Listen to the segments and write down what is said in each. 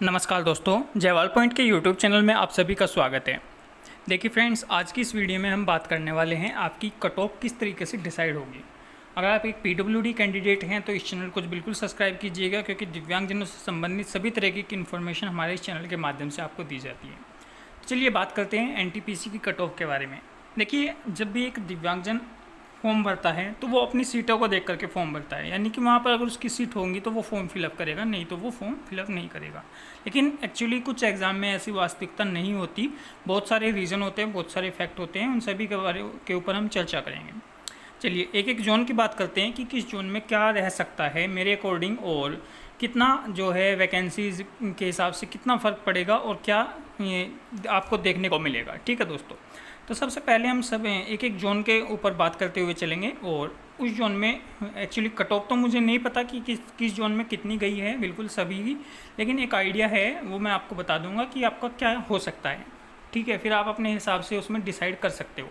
नमस्कार दोस्तों, जयवाल पॉइंट के यूट्यूब चैनल में आप सभी का स्वागत है। देखिए फ्रेंड्स, आज की इस वीडियो में हम बात करने वाले हैं आपकी कट ऑफ किस तरीके से डिसाइड होगी। अगर आप एक पीडब्ल्यूडी कैंडिडेट हैं तो इस चैनल को बिल्कुल सब्सक्राइब कीजिएगा, क्योंकि दिव्यांगजनों से संबंधित सभी तरह की इन्फॉर्मेशन हमारे इस चैनल के माध्यम से आपको दी जाती है। चलिए बात करते हैं एनटीपीसी की कट ऑफ के बारे में। देखिए, जब भी एक दिव्यांगजन फॉर्म भरता है तो वो अपनी सीटों को देख करके फॉर्म भरता है, यानी कि वहाँ पर अगर उसकी सीट होंगी तो वो फॉर्म फिलअप करेगा, नहीं तो वो फॉर्म फिलअप नहीं करेगा। लेकिन एक्चुअली कुछ एग्ज़ाम में ऐसी वास्तविकता नहीं होती। बहुत सारे रीज़न होते हैं, बहुत सारे फैक्ट होते हैं, उन सभी के बारे के ऊपर हम चर्चा करेंगे। चलिए एक एक जोन की बात करते हैं कि किस जोन में क्या रह सकता है मेरे अकॉर्डिंग, और कितना जो है वैकेंसीज के हिसाब से कितना फ़र्क पड़ेगा और क्या ये आपको देखने को मिलेगा। ठीक है दोस्तों, तो सबसे पहले हम सब एक एक जोन के ऊपर बात करते हुए चलेंगे। और उस जोन में एक्चुअली कट ऑफ तो मुझे नहीं पता कि किस जोन में कितनी गई है, बिल्कुल सभी की, लेकिन एक आइडिया है वो मैं आपको बता दूंगा कि आपका क्या हो सकता है। ठीक है, फिर आप अपने हिसाब से उसमें डिसाइड कर सकते हो।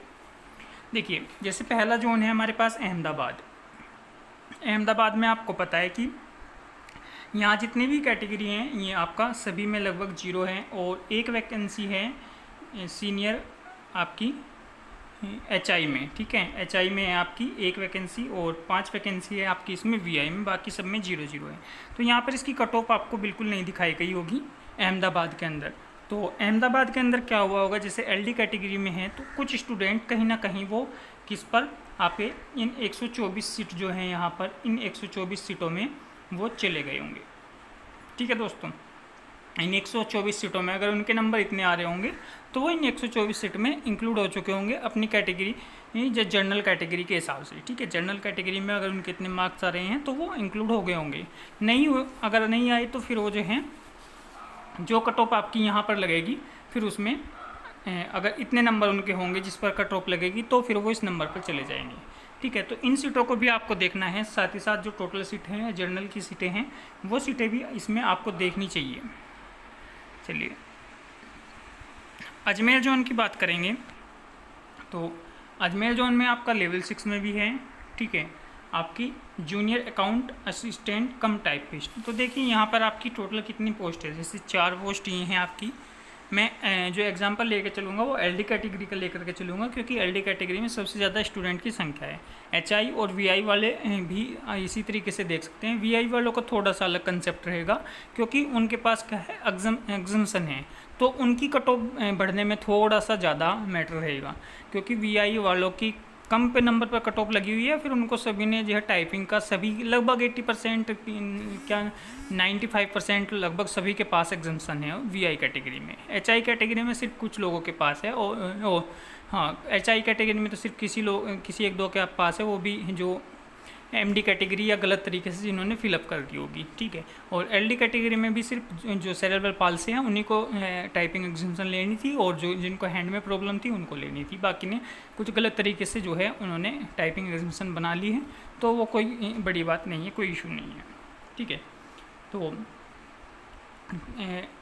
देखिए, जैसे पहला जोन है हमारे पास अहमदाबाद। अहमदाबाद में आपको पता है कि यहाँ जितनी भी कैटेगरी हैं ये आपका सभी में लगभग 0 है, और एक वैकेंसी है सीनियर आपकी एचआई में। ठीक है, एचआई में है आपकी एक वैकेंसी, और 5 वैकेंसी है आपकी इसमें वीआई में, बाकी सब में 0-0 है। तो यहाँ पर इसकी कट ऑफ आपको बिल्कुल नहीं दिखाई गई होगी अहमदाबाद के अंदर। तो अहमदाबाद के अंदर क्या हुआ होगा, जैसे एलडी कैटेगरी में है तो कुछ स्टूडेंट कहीं ना कहीं वो किस पर आप इन 124 सीट जो हैं यहाँ पर, इन 124 सीटों में वो चले गए होंगे। ठीक है दोस्तों, इन 124 सीटों में अगर उनके नंबर इतने आ रहे होंगे तो वो इन 124 सीट में इंक्लूड हो चुके होंगे अपनी कैटेगरी, जो जनरल कैटेगरी के हिसाब से। ठीक है, जनरल कैटेगरी में अगर उनके इतने मार्क्स आ रहे हैं तो वो इंक्लूड हो गए होंगे। अगर नहीं आए तो फिर वो जो हैं, जो कट ऑफ आपकी यहाँ पर लगेगी, फिर उसमें अगर इतने नंबर उनके होंगे जिस पर कट ऑफ लगेगी तो फिर वो इस नंबर पर चले जाएंगे। ठीक है, तो इन सीटों को भी आपको देखना है, साथ ही साथ जो टोटल सीट हैं जनरल की सीटें हैं वो सीटें भी इसमें आपको देखनी चाहिए। चलिए अजमेर जोन की बात करेंगे तो अजमेर जोन में आपका लेवल 6 में भी है। ठीक है, आपकी जूनियर अकाउंट असिस्टेंट कम टाइपिस्ट। तो देखिए यहाँ पर आपकी टोटल कितनी पोस्ट है, जैसे 4 पोस्ट ये हैं आपकी। मैं जो एग्जांपल लेकर चलूँगा वो एलडी कैटेगरी का लेकर के चलूँगा, क्योंकि एलडी कैटेगरी में सबसे ज़्यादा स्टूडेंट की संख्या है। एचआई और वीआई वाले भी इसी तरीके से देख सकते हैं। वीआई वालों का थोड़ा सा अलग कंसेप्ट रहेगा, क्योंकि उनके पास क्या है, एग्जम्पशन है, तो उनकी कट ऑफ बढ़ने में थोड़ा सा ज़्यादा मैटर रहेगा, क्योंकि वीआई वालों की कम पे नंबर पर कट ऑफ लगी हुई है। फिर उनको सभी ने जो है टाइपिंग का सभी लगभग 80% क्या 95% लगभग सभी के पास एग्जाम्पशन है वीआई कैटेगरी में। एचआई कैटेगरी में सिर्फ कुछ लोगों के पास है, और हाँ, एचआई कैटेगरी में तो सिर्फ किसी एक दो के पास है, वो भी जो एमडी कैटेगरी या गलत तरीके से जिन्होंने फिलअप कर दी होगी। ठीक है, और एलडी कैटेगरी में भी सिर्फ जो सेरेब्रल पाल्सी हैं उन्हीं को टाइपिंग एग्जाम्पशन लेनी थी, और जो जिनको हैंड में प्रॉब्लम थी उनको लेनी थी। बाकी ने कुछ गलत तरीके से जो है उन्होंने टाइपिंग एग्जाम्पशन बना ली है, तो वो कोई बड़ी बात नहीं है, कोई इशू नहीं है। ठीक है, तो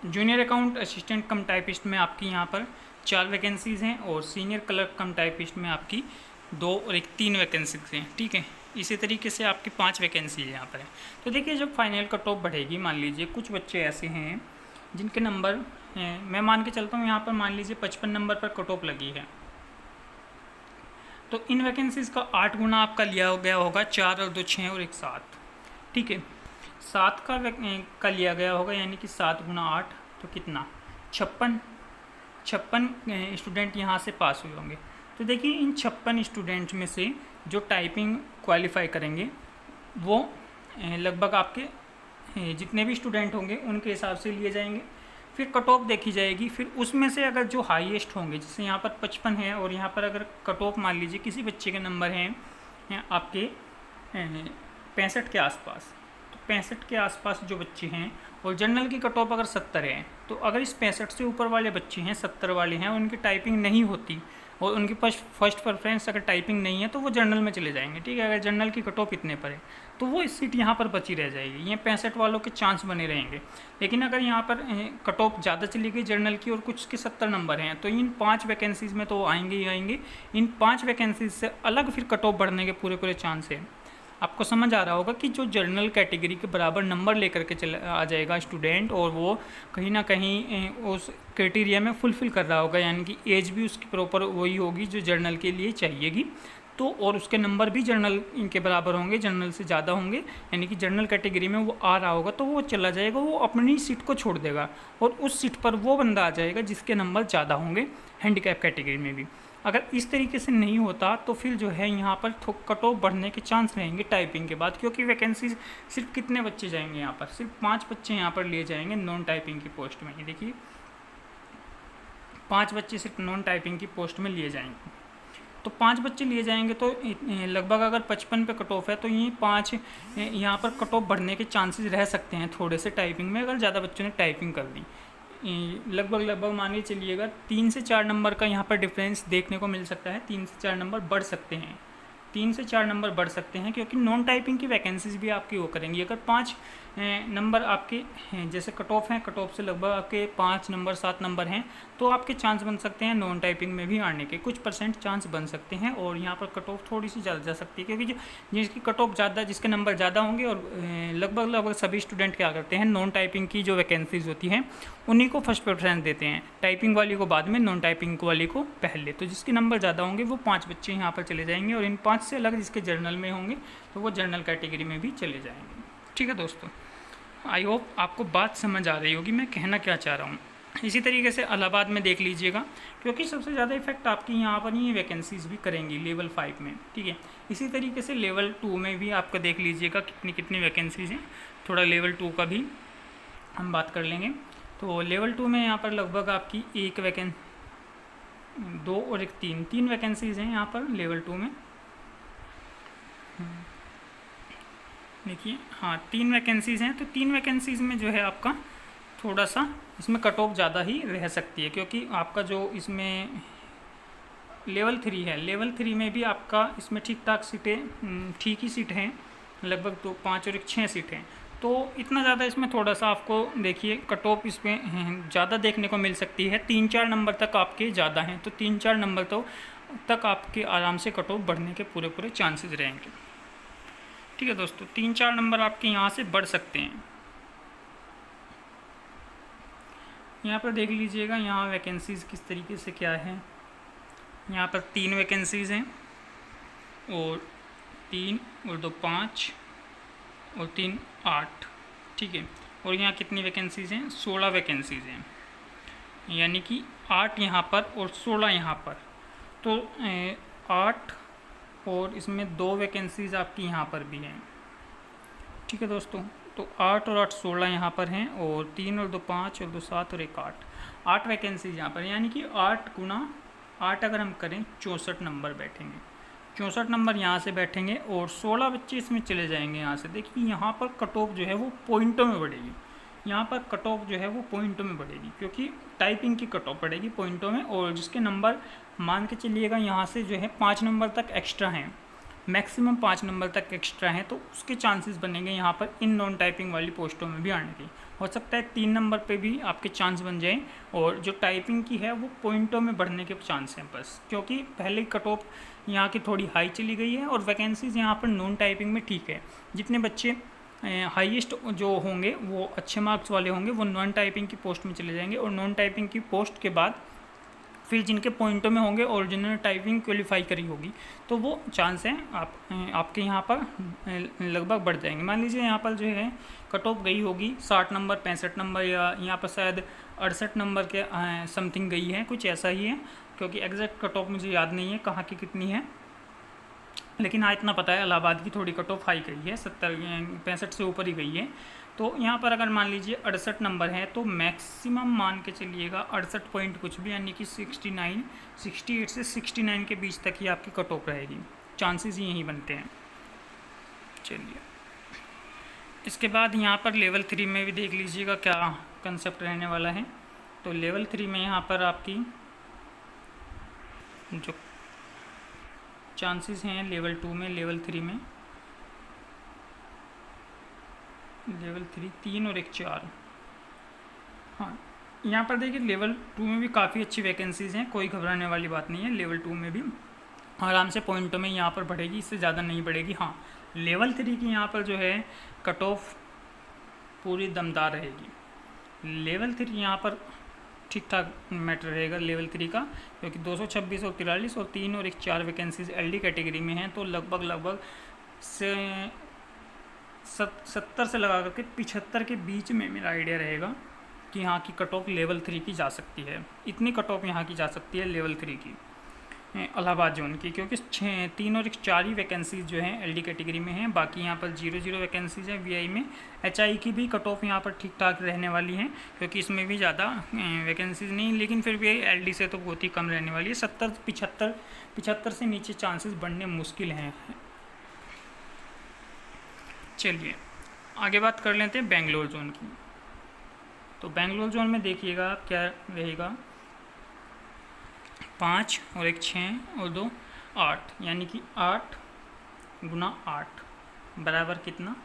जूनियर अकाउंट असिस्टेंट कम टाइपिस्ट में आपकी यहाँ पर 4 वैकेंसीज़ हैं, और सीनियर क्लर्क कम टाइपिस्ट में आपकी 2 और 3 वैकेंसीज हैं। ठीक है, इसी तरीके से आपकी 5 वैकेंसी है यहाँ पर है। तो देखिए, जब फाइनल कट ऑफ बढ़ेगी, मान लीजिए कुछ बच्चे ऐसे हैं जिनके नंबर मैं मान के चलता हूँ यहाँ पर, मान लीजिए 55 नंबर पर कट ऑफ लगी है, तो इन वैकेंसीज़ का 8 गुना आपका लिया गया होगा, 4 और 2 6 और 1 7। ठीक है, 7 का लिया गया होगा, यानी कि 7 गुना 8 तो कितना 56 स्टूडेंट यहाँ से पास हुए होंगे। तो देखिए, इन 56 स्टूडेंट्स में से जो टाइपिंग क्वालिफाई करेंगे वो लगभग आपके जितने भी स्टूडेंट होंगे उनके हिसाब से लिए जाएंगे। फिर कट ऑफ देखी जाएगी, फिर उसमें से अगर जो हाईएस्ट होंगे, जैसे यहाँ पर 55 है और यहाँ पर अगर कट ऑफ मान लीजिए किसी बच्चे के नंबर हैं आपके 65 के आसपास, तो 65 के आसपास जो बच्चे हैं, और जनरल की कट ऑफ अगर 70 है, तो अगर इस 65 से ऊपर वाले बच्चे हैं, 70 वाले हैं, उनकी टाइपिंग नहीं होती और उनके पास फर्स्ट प्रेफरेंस अगर टाइपिंग नहीं है तो वो जनरल में चले जाएंगे। ठीक है, अगर जनरल की कट ऑफ इतने पर है तो वो इस सीट यहाँ पर बची रह जाएगी, ये 65 वालों के चांस बने रहेंगे। लेकिन अगर यहाँ पर कट ऑफ ज़्यादा चली गई जनरल की और कुछ के 70 नंबर हैं, तो इन 5 वैकेंसीज़ में तो आएंगे ही आएंगे। इन 5 वैकेंसीज से अलग फिर कट ऑफ बढ़ने के पूरे चांस है। आपको समझ आ रहा होगा कि जो जनरल कैटेगरी के बराबर नंबर लेकर के चला आ जाएगा स्टूडेंट, और वो कहीं ना कहीं उस क्राइटेरिया में फुलफ़िल कर रहा होगा, यानी कि एज भी उसकी प्रॉपर वही होगी जो जर्नल के लिए चाहिएगी, तो और उसके नंबर भी जर्नल इनके बराबर होंगे, जर्नल से ज़्यादा होंगे, यानी कि जर्नल कैटेगरी में वो आ रहा होगा तो वो चला जाएगा, वो अपनी सीट को छोड़ देगा और उस सीट पर वो बंदा आ जाएगा जिसके नंबर ज़्यादा होंगे हैंडीकैप कैटेगरी में भी। अगर इस तरीके से नहीं होता तो फिर जो है यहाँ पर कट ऑफ बढ़ने के चांस रहेंगे टाइपिंग के बाद, क्योंकि वैकेंसी सिर्फ कितने बच्चे जाएंगे यहाँ पर, सिर्फ 5 बच्चे यहाँ पर लिए जाएंगे नॉन टाइपिंग की पोस्ट में। ये देखिए 5 बच्चे सिर्फ नॉन टाइपिंग की पोस्ट में लिए जाएंगे, तो 5 बच्चे लिए जाएंगे तो लगभग अगर 55 पे कट ऑफ है तो ये 5 यहाँ पर कट ऑफ बढ़ने के चांसेस रह सकते हैं थोड़े से टाइपिंग में, अगर ज़्यादा बच्चों ने टाइपिंग कर दी। लगभग मान के चलिएगा 3 से 4 नंबर का यहाँ पर डिफरेंस देखने को मिल सकता है, 3 से 4 नंबर बढ़ सकते हैं, 3 से 4 नंबर बढ़ सकते हैं, क्योंकि नॉन टाइपिंग की वैकेंसीज भी आपकी वो करेंगी। अगर 5 नंबर आपके जैसे कट ऑफ हैं, कट ऑफ से लगभग आपके 5 नंबर 7 नंबर हैं, तो आपके चांस बन सकते हैं नॉन टाइपिंग में भी आने के, कुछ परसेंट चांस बन सकते हैं, और यहाँ पर कट ऑफ थोड़ी सी ज़्यादा जा सकती है, क्योंकि जिसकी कट ऑफ ज़्यादा, जिसके नंबर ज़्यादा होंगे, और लगभग सभी स्टूडेंट क्या करते हैं, नॉन टाइपिंग की जो वैकेंसीज होती हैं उन्हीं को फर्स्ट प्रेफरेंस देते हैं, टाइपिंग वाली को बाद में, नॉन टाइपिंग वाली को पहले। तो जिसके नंबर ज़्यादा होंगे वो 5 बच्चे यहाँ पर चले जाएंगे, और इन 5 से अलग जिसके जर्नल में होंगे तो वो जर्नल कैटेगरी में भी चले जाएंगे। ठीक है दोस्तों, आई होप आपको बात समझ आ रही होगी मैं कहना क्या चाह रहा हूँ। इसी तरीके से इलाहाबाद में देख लीजिएगा, क्योंकि सबसे ज़्यादा इफेक्ट आपकी यहाँ पर ये वैकेंसीज भी करेंगी लेवल 5 में। ठीक है, इसी तरीके से लेवल 2 में भी आपका देख लीजिएगा कितनी वैकेंसीज हैं, थोड़ा लेवल 2 का भी हम बात कर लेंगे। तो लेवल 2 में यहाँ पर लगभग आपकी 2 और 1 3 वैकेंसीज़ हैं यहाँ पर लेवल 2 में। देखिए हाँ 3 वैकेंसीज़ हैं, तो 3 वैकेंसीज़ में जो है आपका थोड़ा सा इसमें कट ऑफ ज़्यादा ही रह सकती है, क्योंकि आपका जो इसमें लेवल 3 है, लेवल 3 में भी आपका इसमें ठीक ठाक सीटें, ठीक ही सीट हैं, लगभग तो 5 और 1 6 सीटें, तो इतना ज़्यादा इसमें थोड़ा सा आपको देखिए कट ऑफ इसमें ज़्यादा देखने को मिल सकती है, 3-4 नंबर तक आपके ज़्यादा हैं, तो 3-4 नंबर तो तक आपके आराम से कट ऑफ बढ़ने के पूरे चांसेस रहेंगे। ठीक है दोस्तों, 3-4 नंबर आपके यहाँ से बढ़ सकते हैं। यहाँ पर देख लीजिएगा यहाँ वैकेंसीज़ किस तरीके से क्या है, यहाँ पर 3 वैकेंसीज़ हैं, और 3 और 2 5 और 3 8। ठीक है, और यहाँ कितनी वैकेंसीज़ हैं, 16 वैकेंसीज़ हैं, यानी कि 8 यहाँ पर और 16 यहाँ पर, तो 8 और इसमें 2 वैकेंसीज़ आपकी यहाँ पर भी हैं। ठीक है दोस्तों, तो 8 और 8 16 यहाँ पर हैं, और 3 और 2 5 और 2 7 और 1 8 वैकेंसीज यहाँ पर, यानी कि 8 गुना 8 अगर हम करें 64 नंबर बैठेंगे, 64 नंबर यहाँ से बैठेंगे, और 16 बच्चे इसमें चले जाएंगे यहाँ से। देखिए यहाँ पर कट ऑफ जो है वो पॉइंटों में बढ़ेगी, यहाँ पर कट ऑफ जो है वो पॉइंटों में बढ़ेगी, क्योंकि टाइपिंग की कट ऑफ बढ़ेगी पॉइंटों में, और जिसके नंबर मान के चलिएगा यहाँ से जो है 5 नंबर तक एक्स्ट्रा हैं, मैक्सिमम 5 नंबर तक एक्स्ट्रा हैं, तो उसके चांसेस बनेंगे यहाँ पर इन नॉन टाइपिंग वाली पोस्टों में भी आने की। हो सकता है 3 नंबर पे भी आपके चांस बन जाएं, और जो टाइपिंग की है वो पॉइंटों में बढ़ने के चांस हैं बस, क्योंकि पहले कट ऑफ यहाँ की थोड़ी हाई चली गई है, और वैकेंसीज़ यहाँ पर नॉन टाइपिंग में ठीक है। जितने बच्चे हाईएस्ट जो होंगे वो अच्छे मार्क्स वाले होंगे वो नॉन टाइपिंग की पोस्ट में चले जाएंगे, और नॉन टाइपिंग की पोस्ट के बाद फिर जिनके पॉइंटों में होंगे और जिन्होंने टाइपिंग क्वालिफाई करी होगी तो वो चांस हैं आपके यहाँ पर लगभग बढ़ जाएंगे। मान लीजिए यहाँ पर जो है कट ऑफ गई होगी 60 नंबर 65 नंबर, या यहाँ पर शायद 68 नंबर के समथिंग गई है, कुछ ऐसा ही है, क्योंकि एग्जैक्ट कट ऑफ मुझे याद नहीं है कहाँ की कितनी है, लेकिन हाँ इतना पता है इलाहाबाद की थोड़ी कट ऑफ हाई गई है, 65 से ऊपर ही गई है। तो यहाँ पर अगर मान लीजिए 68 नंबर है, तो मैक्सिमम मान के चलिएगा 68 पॉइंट कुछ भी, यानी कि 68 से 69 के बीच तक ही आपकी कट ऑफ रहेगी, चांसेस ही यही बनते हैं। चलिए इसके बाद यहाँ पर लेवल 3 में भी देख लीजिएगा क्या कंसेप्ट रहने वाला है। तो लेवल 3 में यहाँ पर आपकी जो चांसेस हैं लेवल 2 में, लेवल 3 में, लेवल 3 और 1 4। हाँ यहाँ पर देखिए लेवल 2 में भी काफ़ी अच्छी वैकेंसीज़ हैं, कोई घबराने वाली बात नहीं है, लेवल 2 में भी आराम से पॉइंटों में यहाँ पर बढ़ेगी, इससे ज़्यादा नहीं बढ़ेगी। हाँ लेवल 3 की यहाँ पर जो है कट ऑफ पूरी दमदार रहेगी। लेवल 3 यहाँ पर ठीक ठाक मैटर रहेगा लेवल 3 का, क्योंकि 226 और 43 और 3 और 4 वैकेंसीज एलडी कैटेगरी में हैं, तो लगभग से 70 से लगा करके 75 के बीच में मेरा आइडिया रहेगा कि यहाँ की कट ऑफ लेवल 3 की जा सकती है। इतनी कट ऑफ यहाँ की जा सकती है लेवल 3 की इलाहाबाद जोन की, क्योंकि 3 और 4 ही वैकेंसीज जो हैं एलडी कैटेगरी में हैं, बाकी यहाँ पर 0 वैकेंसीज हैं वीआई में। एचआई की भी कट ऑफ यहाँ पर ठीक ठाक रहने वाली हैं, क्योंकि इसमें भी ज़्यादा वैकेंसीज नहीं, लेकिन फिर भी एलडी से तो बहुत ही कम रहने वाली है। 75 से नीचे चांसेस बढ़ने मुश्किल हैं। चलिए आगे बात कर लेते हैं बेंगलोर जोन की। तो बेंगलोर जोन में देखिएगा आप क्या रहेगा, 5 और 6 और 2 8, यानी कि 8 गुना 8 बराबर कितना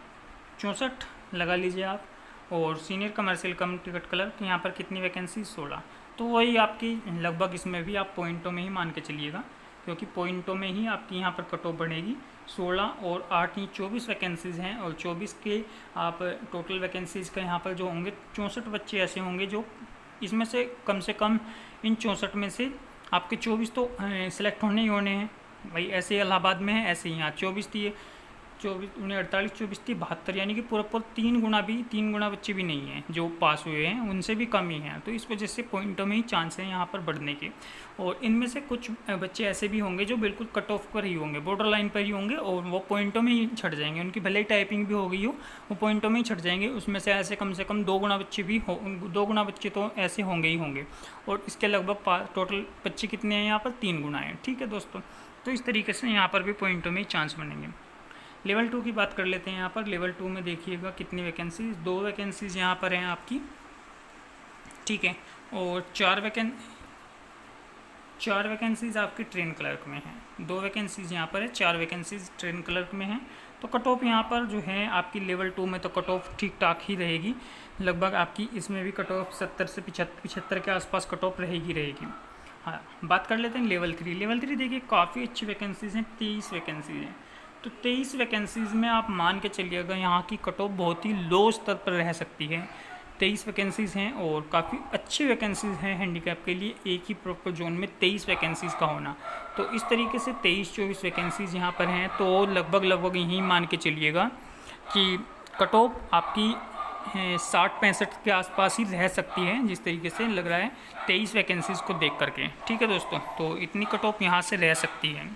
64 लगा लीजिए आप। और सीनियर कमर्शियल कम टिकट क्लर्क यहाँ पर कितनी वैकेंसी 16, तो वही आपकी लगभग इसमें भी आप पॉइंटों में ही मान के चलिएगा, क्योंकि पॉइंटों में ही आपकी यहाँ पर कट ऑफ बढ़ेगी। 16 और 8 ही 24 वैकेंसीज़ हैं, और 24 के आप टोटल वैकेंसीज़ का यहाँ पर जो होंगे 64 बच्चे ऐसे होंगे जो इसमें से कम इन 64 में से आपके 24 तो सिलेक्ट होने ही होने हैं भाई। ऐसे इलाहाबाद में है, ऐसे ही यहाँ 24 थी, 24 48 24 थी 72, यानी कि पूरा 3 गुना बच्चे भी नहीं हैं जो पास हुए हैं, उनसे भी कम ही हैं। तो इस वजह से पॉइंटों में ही चांस हैं यहाँ पर बढ़ने के। और इनमें से कुछ बच्चे ऐसे भी होंगे जो बिल्कुल कट ऑफ पर ही होंगे, बॉर्डर लाइन पर ही होंगे, और वो पॉइंटों में ही छट जाएंगे। उनकी भले ही टाइपिंग भी हो गई हो, वो पॉइंटों में ही छट जाएंगे। उसमें से ऐसे कम से कम 2 गुना बच्चे भी 2 गुना बच्चे तो ऐसे होंगे ही होंगे। और इसके लगभग टोटल बच्चे कितने हैं यहाँ पर 3 गुना हैं। ठीक है दोस्तों, तो इस तरीके से यहाँ पर भी पॉइंटों में ही चांस बनेंगे। लेवल 2 की बात कर लेते हैं। यहाँ पर लेवल 2 में देखिएगा कितनी वैकेंसीज, 2 वैकेंसीज यहाँ पर हैं आपकी, ठीक है। और 4 वैकेंसीज आपकी ट्रेन क्लर्क में हैं। 2 वैकेंसीज यहाँ पर है, 4 वैकेंसीज ट्रेन क्लर्क में हैं। तो कट ऑफ यहाँ पर जो है आपकी लेवल 2 में तो कट ऑफ ठीक ठाक ही रहेगी, लगभग आपकी इसमें भी कट ऑफ 70 से 75 के आसपास कट ऑफ रहेगी। हाँ, बात कर लेते हैं लेवल 3। लेवल 3 देखिए काफ़ी अच्छी वैकेंसीज हैं, 23 वैकेंसीज हैं। तो 23 वैकेंसीज़ में आप मान के चलिएगा यहाँ की कट ऑफ बहुत ही लो स्तर पर रह सकती है। 23 वैकेंसीज़ हैं और काफ़ी अच्छी वैकेंसीज़ हैं हैंडीकैप के लिए, एक ही प्रॉपर जोन में 23 वैकेंसीज़ का होना। तो इस तरीके से 23-24 वैकेंसीज़ यहाँ पर हैं, तो लगभग यही मान के चलिएगा कि कट ऑफ आपकी 60-65 के आसपास ही रह सकती है, जिस तरीके से लग रहा है 23 वैकेंसीज़ को देख करके। ठीक है दोस्तों, तो इतनी कट ऑफ यहाँ से रह सकती है।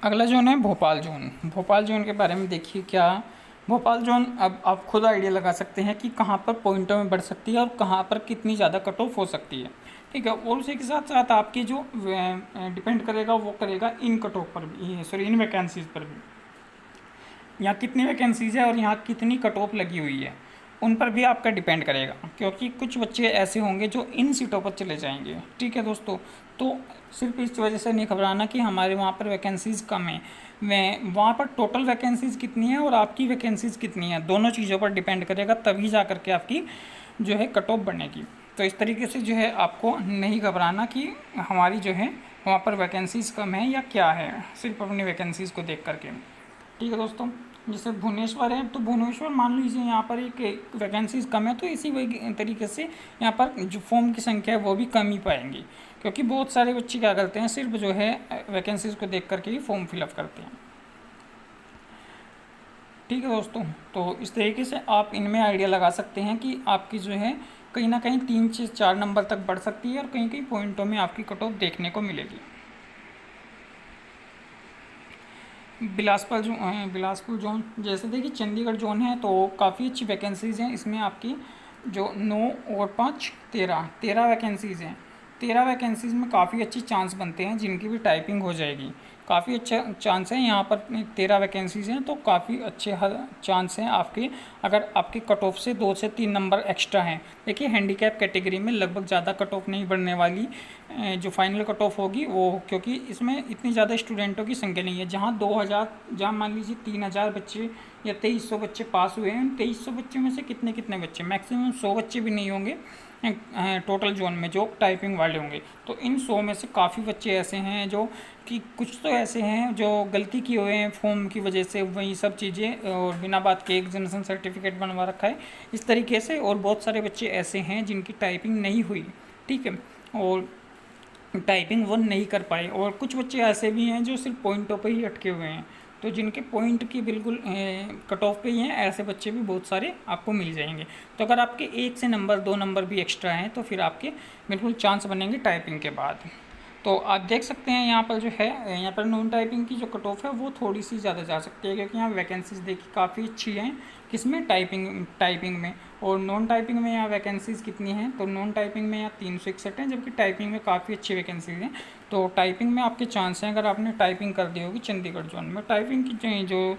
अगला जोन है भोपाल जोन। भोपाल जोन के बारे में देखिए क्या, भोपाल जोन अब आप खुद आइडिया लगा सकते हैं कि कहाँ पर पॉइंटों में बढ़ सकती है और कहाँ पर कितनी ज़्यादा कट ऑफ हो सकती है। ठीक है, और उसी के साथ साथ आपकी जो डिपेंड करेगा वो करेगा इन कट ऑफ पर भी, सॉरी इन वैकेंसीज़ पर भी। यहाँ कितनी वैकेंसीज़ है और यहाँ कितनी कट ऑफ लगी हुई है, उन पर भी आपका डिपेंड करेगा, क्योंकि कुछ बच्चे ऐसे होंगे जो इन सीटों पर चले जाएंगे। ठीक है दोस्तों, तो सिर्फ इस वजह से नहीं घबराना कि हमारे वहाँ पर वैकेंसीज़ कम हैं, वहाँ पर टोटल वैकेंसीज़ कितनी है और आपकी वैकेंसीज़ कितनी है, दोनों चीज़ों पर डिपेंड करेगा, तभी जा करके आपकी जो है कट ऑफ बनेगी। तो इस तरीके से जो है आपको नहीं घबराना कि हमारी जो है वहाँ पर वैकेंसीज़ कम है या क्या है, सिर्फ अपनी वैकेंसीज़ को देख करके। ठीक है दोस्तों, जैसे भुवनेश्वर है तो भुवनेश्वर मान लीजिए यहाँ पर एक वैकेंसीज़ कम है, तो इसी वही तरीके से यहाँ पर जो फॉर्म की संख्या है वो भी कम ही पाएंगी, क्योंकि बहुत सारे बच्चे क्या करते हैं सिर्फ जो है वैकेंसीज़ को देख करके ही फॉर्म फिलअप करते हैं। ठीक है दोस्तों, तो इस तरीके से आप इनमें आइडिया लगा सकते हैं कि आपकी जो है कहीं ना कहीं 3 से 4 नंबर तक बढ़ सकती है और कहीं कहीं पॉइंटों में आपकी कट ऑफ देखने को मिलेगी। बिलासपुर जोन, जैसे देखिए चंडीगढ़ जोन है तो काफ़ी अच्छी वैकेंसीज़ हैं इसमें। आपकी जो 9 और 5 13 वैकेंसीज़ हैं। 13 वैकेंसीज़ में काफ़ी अच्छी चांस बनते हैं, जिनकी भी टाइपिंग हो जाएगी, काफ़ी अच्छा चांस है। यहाँ पर 13 वैकेंसीज़ हैं तो काफ़ी अच्छे चांस हैं आपके, अगर आपके कट ऑफ से 2 से 3 नंबर एक्स्ट्रा हैं। देखिए हैंडीकैप कैटेगरी में लगभग ज़्यादा कट ऑफ नहीं बढ़ने वाली, जो फाइनल कट ऑफ होगी वो, क्योंकि इसमें इतनी ज़्यादा स्टूडेंटों की संख्या नहीं है। जहाँ 2000, जहाँ मान लीजिए 3000 बच्चे या 2300 बच्चे पास हुए हैं, 2300 बच्चे में से कितने बच्चे, मैक्सिमम 100 बच्चे भी नहीं होंगे टोटल जोन में जो टाइपिंग वाले होंगे। तो इन 100 में से काफ़ी बच्चे ऐसे हैं जो कि कुछ तो ऐसे हैं जो गलती किए हुए हैं फॉर्म की वजह से, वही सब चीज़ें, और बिना बात के एग्जामिनेशन सर्टिफिकेट बनवा रखा है इस तरीके से। और बहुत सारे बच्चे ऐसे हैं जिनकी टाइपिंग नहीं हुई, ठीक है, और टाइपिंग 1 नहीं कर पाए। और कुछ बच्चे ऐसे भी हैं जो सिर्फ पॉइंटों पे ही अटके हुए हैं, तो जिनके पॉइंट की बिल्कुल कट ऑफ पे ही हैं, ऐसे बच्चे भी बहुत सारे आपको मिल जाएंगे। तो अगर आपके 1 से नंबर 2 नंबर भी एक्स्ट्रा हैं तो फिर आपके बिल्कुल चांस बनेंगे टाइपिंग के बाद। तो आप देख सकते हैं यहाँ पर जो है, यहाँ पर नॉन टाइपिंग की जो कट ऑफ है वो थोड़ी सी ज़्यादा जा सकती है, क्योंकि यहाँ वैकेंसीज़ देखिए काफ़ी अच्छी हैं, किसमें, टाइपिंग में। और नॉन टाइपिंग में यहाँ वैकेंसीज़ कितनी हैं, तो नॉन टाइपिंग में यहाँ 361 हैं, जबकि टाइपिंग में काफ़ी अच्छी वैकेंसीज़ हैं। तो टाइपिंग में आपके चांस हैं, अगर आपने टाइपिंग कर दी होगी चंडीगढ़ जोन में। टाइपिंग की जो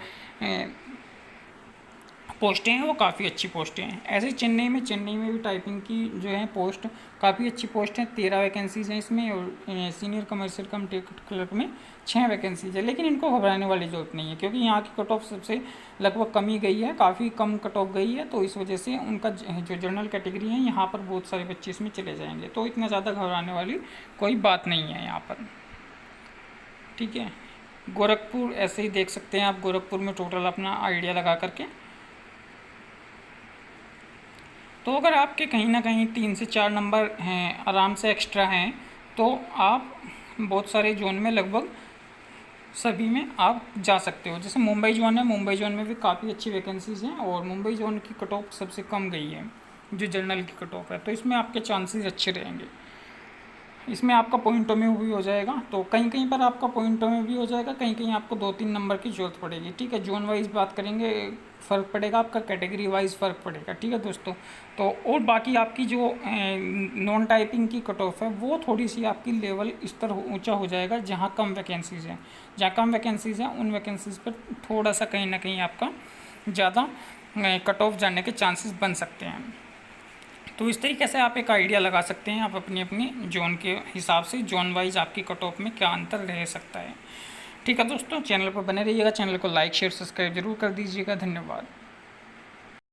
पोस्टें हैं वो काफ़ी अच्छी पोस्टें हैं। ऐसे चेन्नई में भी टाइपिंग की जो है पोस्ट काफ़ी अच्छी पोस्ट है, 13 वैकेंसीज़ हैं इसमें। और सीनियर कमर्शियल कम टिकट क्लर्क में 6 वैकेंसीज है। लेकिन इनको घबराने वाली ज़रूरत नहीं है, क्योंकि यहाँ की कट ऑफ सबसे लगभग कम ही गई है, काफ़ी कम कट ऑफ गई है। तो इस वजह से उनका जो जनरल कैटेगरी है यहाँ पर बहुत सारे बच्चे इसमें चले जाएंगे, तो इतना ज़्यादा घबराने वाली कोई बात नहीं है यहाँ पर, ठीक है। गोरखपुर ऐसे ही देख सकते हैं आप, गोरखपुर में टोटल अपना आइडिया लगा करके। तो अगर आपके कहीं ना कहीं 3 से 4 नंबर हैं आराम से एक्स्ट्रा हैं, तो आप बहुत सारे जोन में लगभग सभी में आप जा सकते हो। जैसे मुंबई जोन है, मुंबई जोन में भी काफ़ी अच्छी वैकेंसीज़ हैं, और मुंबई जोन की कट ऑफ सबसे कम गई है जो जनरल की कट ऑफ है, तो इसमें आपके चांसेस अच्छे रहेंगे। इसमें आपका पॉइंटों में भी हो जाएगा, तो कहीं कहीं पर आपका पॉइंटों में भी हो जाएगा, कहीं कहीं आपको 2-3 नंबर की ज़रूरत पड़ेगी, ठीक है। जोन वाइज बात करेंगे, फ़र्क पड़ेगा आपका, कैटेगरी वाइज फ़र्क पड़ेगा, ठीक है दोस्तों। तो और बाकी आपकी जो नॉन टाइपिंग की कट ऑफ है वो थोड़ी सी आपकी लेवल स्तर ऊंचा हो जाएगा, जहाँ कम वैकेंसीज़ हैं, जहाँ कम वैकेंसीज़ हैं उन वैकेंसीज़ पर थोड़ा सा कहीं ना कहीं आपका ज़्यादा कट ऑफ जाने के चांसेस बन सकते हैं। तो इस तरीके से आप एक आइडिया लगा सकते हैं, आप अपनी अपनी जोन के हिसाब से, जोन वाइज आपकी कट ऑफ में क्या अंतर रह सकता है, ठीक है दोस्तों। चैनल पर बने रहिएगा, चैनल को लाइक शेयर सब्सक्राइब जरूर कर दीजिएगा। धन्यवाद।